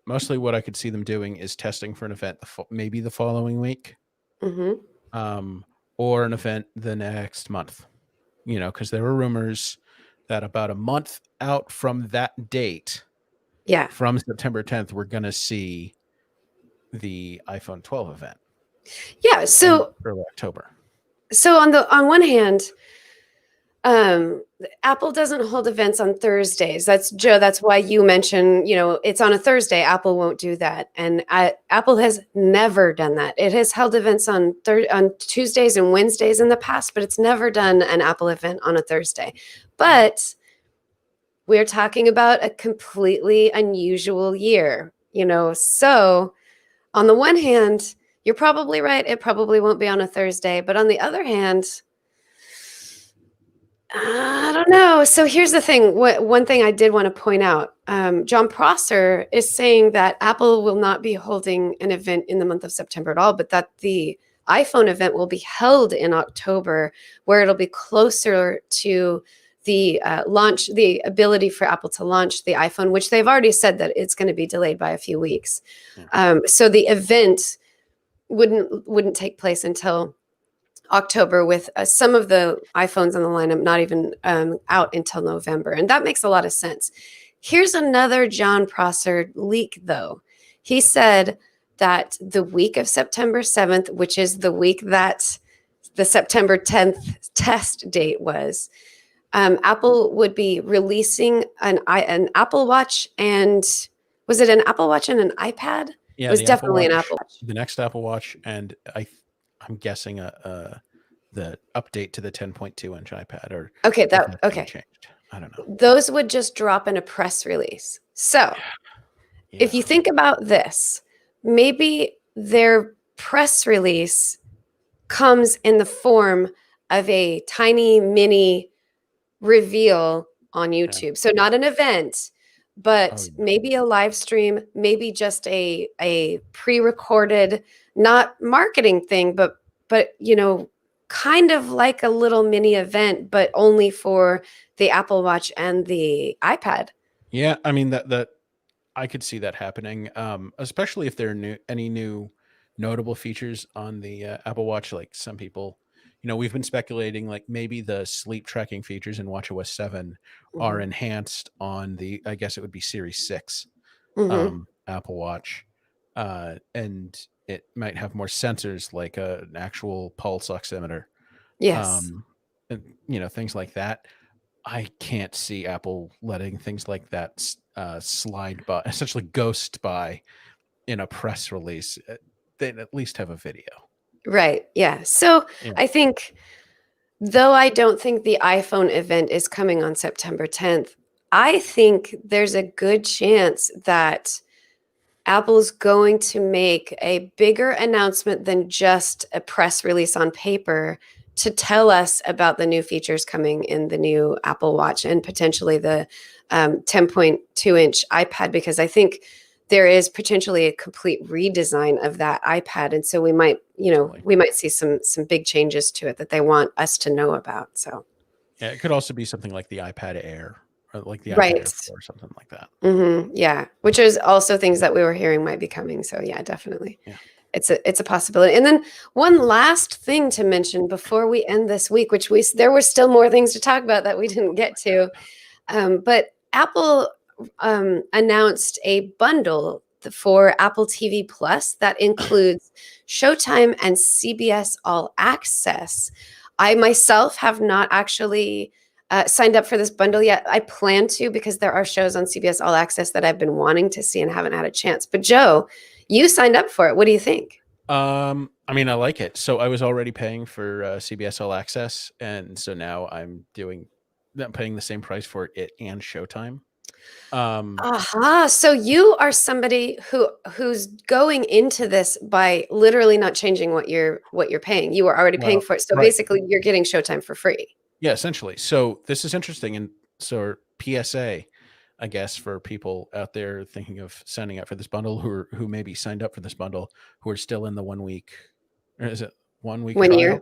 what I could see them doing is testing for an event maybe the following week, Hmm. um, or an event the next month. You know, because there were rumors that about a month out from that date, Yeah. from September 10th, we're going to see the iPhone 12 event Yeah. in So early October. on one hand, Apple doesn't hold events on Thursdays. That's Joe. That's why you mentioned, it's on a Thursday. Apple won't do that, and Apple has never done that. It has held events on Tuesdays and Wednesdays in the past, but it's never done an Apple event on a Thursday. But we're talking about a completely unusual year, So on the one hand, you're probably right. It probably won't be on a Thursday, but on the other hand, I don't know. So here's the thing. One thing I did want to point out, John Prosser is saying that Apple will not be holding an event in the month of September at all, but that the iPhone event will be held in October, where it'll be closer to the launch, the ability for Apple to launch the iPhone, which they've already said that it's going to be delayed by a few weeks. Yeah. So the event wouldn't take place until October, with some of the iPhones on the lineup not even out until November. And that makes a lot of sense. Here's another John Prosser leak, though. He said that the week of September 7th, which is the week that the September 10th test date was, Apple would be releasing an Apple Watch, and was it an Apple Watch and an iPad? It Yeah, was the Apple definitely an Watch, Apple Watch. the next Apple Watch, and I'm guessing the update to the 10.2-inch iPad, or Okay, if that's being okay. changed. I don't know. Those would just drop in a press release. So if Yeah. you think about this, maybe their press release comes in the form of a tiny mini reveal on Yeah. YouTube. So not an event, Oh, but yeah. maybe a live stream, maybe just a pre-recorded, not marketing thing, but kind of like a little mini event, but only for the Apple Watch and the iPad. Yeah, I mean that I could see that happening, especially if there are any new notable features on the Apple Watch. Like some people, we've been speculating like maybe the sleep tracking features in WatchOS 7 are Hmm. enhanced on the, I guess it would be Series 6 Hmm. Apple Watch, and it might have more sensors like an actual pulse oximeter, Yes. um, and things like that. I can't see Apple letting things like that slide by, essentially ghost by in a press release. They'd at least have a video. Right. Yeah. So Yeah. I think, though I don't think the iPhone event is coming on September 10th, I think there's a good chance that Apple's going to make a bigger announcement than just a press release on paper to tell us about the new features coming in the new Apple Watch and potentially the 10.2-inch iPad, because I think there is potentially a complete redesign of that iPad, and so we might, Totally. we might see some big changes to it that they want us to know about. So, Yeah, it could also be something like the iPad Air, or like the iPad right. Air 4, or something like that. Yeah, which is also things that we were hearing might be coming. So yeah, definitely. Yeah. It's a possibility. And then one last thing to mention before we end this week, which there were still more things to talk about that we didn't get to. But Apple announced a bundle for Apple TV Plus that includes Showtime and CBS All Access. I myself have not actually signed up for this bundle yet. I plan to because there are shows on CBS All Access that I've been wanting to see and haven't had a chance. But Joe, you signed up for it. What do you think? I mean, I like it. So I was already paying for CBS All Access, and so now I'm paying the same price for it and Showtime. Aha. So you are somebody who's going into this by literally not changing what you're paying. You were already paying Well, for it. So right. basically you're getting Showtime for free. Yeah, essentially. So this is interesting. And so PSA, I guess, for people out there thinking of signing up for this bundle who maybe signed up for this bundle who are still in the 1 week, or is it 1 week 1 year. trial?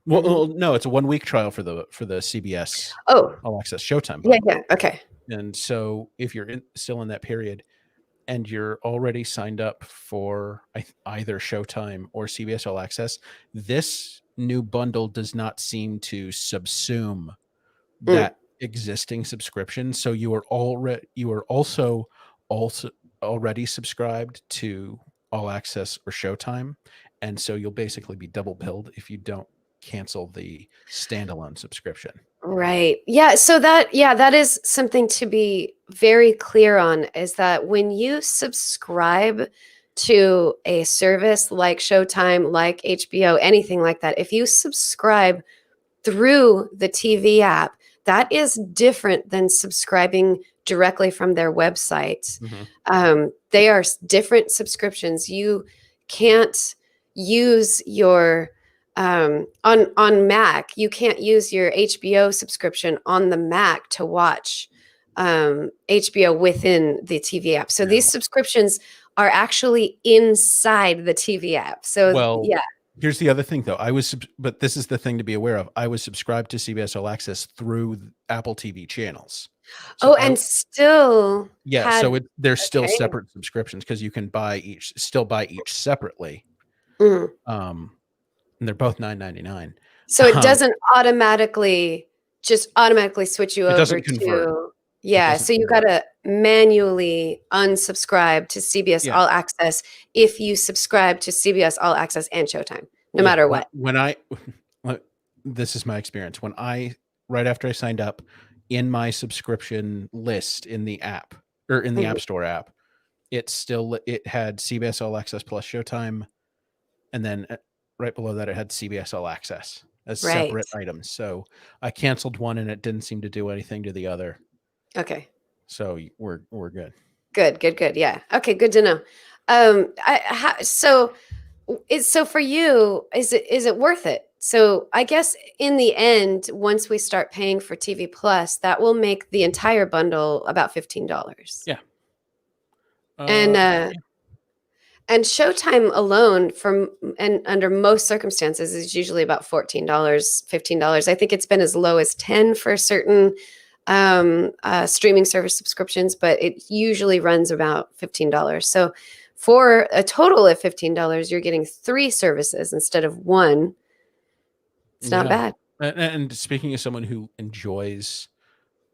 Well, Mhm. no, it's a 1 week trial for the CBS Oh, All Access Showtime yeah, bundle. yeah. Okay. And so if you're still in that period and you're already signed up for either Showtime or CBS All Access, this new bundle does not seem to subsume Mm. that existing subscription. So you are also already subscribed to All Access or Showtime, and so you'll basically be double billed if you don't cancel the standalone subscription. Right. Yeah. So that is something to be very clear on is that when you subscribe to a service like Showtime, like HBO, anything like that, if you subscribe through the TV app, that is different than subscribing directly from their website. Mhm. They are different subscriptions. You can't use your on Mac. You can't use your HBO subscription on the Mac to watch HBO within the TV app. So these No. subscriptions are actually inside the TV app. So Well, yeah. here's the other thing, though. But this is the thing to be aware of. I was subscribed to CBS All Access through Apple TV channels. So Oh, and still yeah, had so they're still okay. separate subscriptions because you can buy each separately. Mm. Um, and they're both $9.99. So it Um, doesn't automatically switch you it over doesn't convert. to It yeah, doesn't so you convert. gotta manually unsubscribe to CBS Yeah, All Access if you subscribe to CBS All Access and Showtime, no yeah. matter When what. when I this is my experience. When I right after I signed up in my subscription list in the app or in the Mhm. App Store app, it had CBS All Access plus Showtime, and then right below that it had CBS All Access as Right. separate items. So I canceled one and it didn't seem to do anything to the other. Okay. So we're good. Good, good, good. Yeah. Okay, good to know. So so for you, is it worth it? So I guess in the end, once we start paying for TV Plus, that will make the entire bundle about $15. Yeah. And Yeah. and Showtime alone from and under most circumstances is usually about $14, $15. I think it's been as low as 10 for certain streaming service subscriptions, but it usually runs about $15. So for a total of $15, you're getting three services instead of one. It's not Yeah. bad. And speaking of someone who enjoys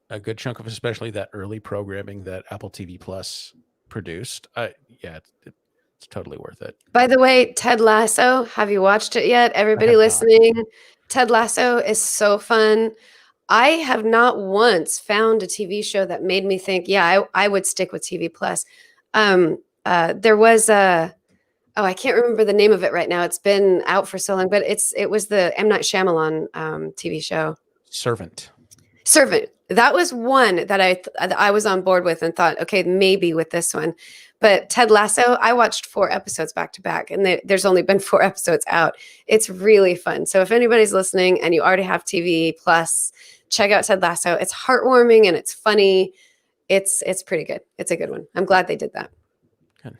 a good chunk of especially that early programming that Apple TV Plus produced, yeah, it's totally worth it. By the way, Ted Lasso, have you watched it yet? I Everybody have not. listening, Ted Lasso is so fun. I have not once found a TV show that made me think, yeah, I would stick with TV Plus. There was a oh, I can't remember the name of it right now. It's been out for so long, but it was the M. Night Shyamalan TV show. Servant. Servant. That was one that I was on board with and thought, okay, maybe with this one. But Ted Lasso, I watched 4 episodes back to back, and there's only been 4 episodes out. It's really fun. So if anybody's listening and you already have TV Plus, check out Ted Lasso. It's heartwarming and it's funny. It's pretty good. It's a good one. I'm glad they did that. Good.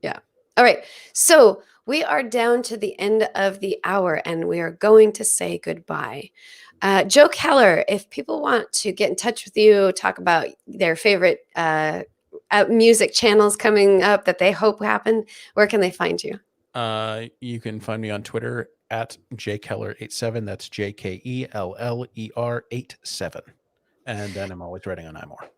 Yeah. All right. So we are down to the end of the hour and we are going to say goodbye. Joe Keller, if people want to get in touch with you, talk about their favorite music channels coming up that they hope happen, where can they find you? You can find me on Twitter at jkeller87. That's JKELLER 87. And then I'm always writing on iMore.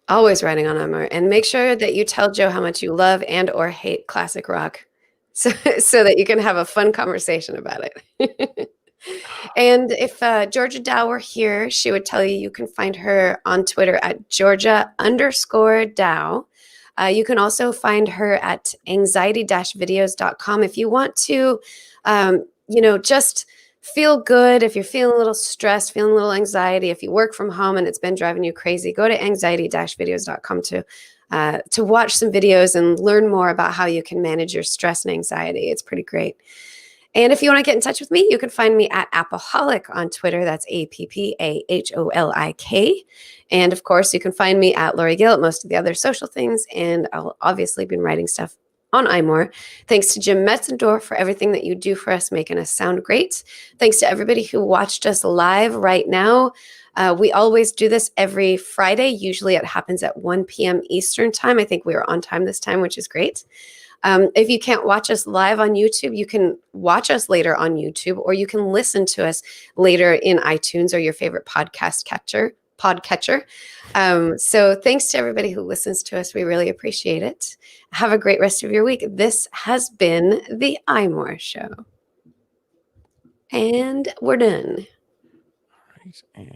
Always writing on iMore, and make sure that you tell Joe how much you love and or hate classic rock, so so that you can have a fun conversation about it. And if Georgia Dow were here, she would tell you can find her on Twitter at Georgia_Dow. You can also find her at anxiety-videos.com if you want to, just feel good. If you're feeling a little stressed, feeling a little anxiety, if you work from home and it's been driving you crazy, go to anxiety-videos.com to watch some videos and learn more about how you can manage your stress and anxiety. It's pretty great. And if you want to get in touch with me, you can find me at Appaholic on Twitter. That's APPAHOLIK. And of course, you can find me at Lori Gill at most of the other social things. And I'll obviously been writing stuff on iMore. Thanks to Jim Metzendorf for everything that you do for us, making us sound great. Thanks to everybody who watched us live right now. We always do this every Friday. Usually it happens at 1 p.m. Eastern time. I think we were on time this time, which is great. If you can't watch us live on YouTube, you can watch us later on YouTube, or you can listen to us later in iTunes or your favorite podcatcher. So thanks to everybody who listens to us. We really appreciate it. Have a great rest of your week. This has been the iMore Show. And we're done. Right, and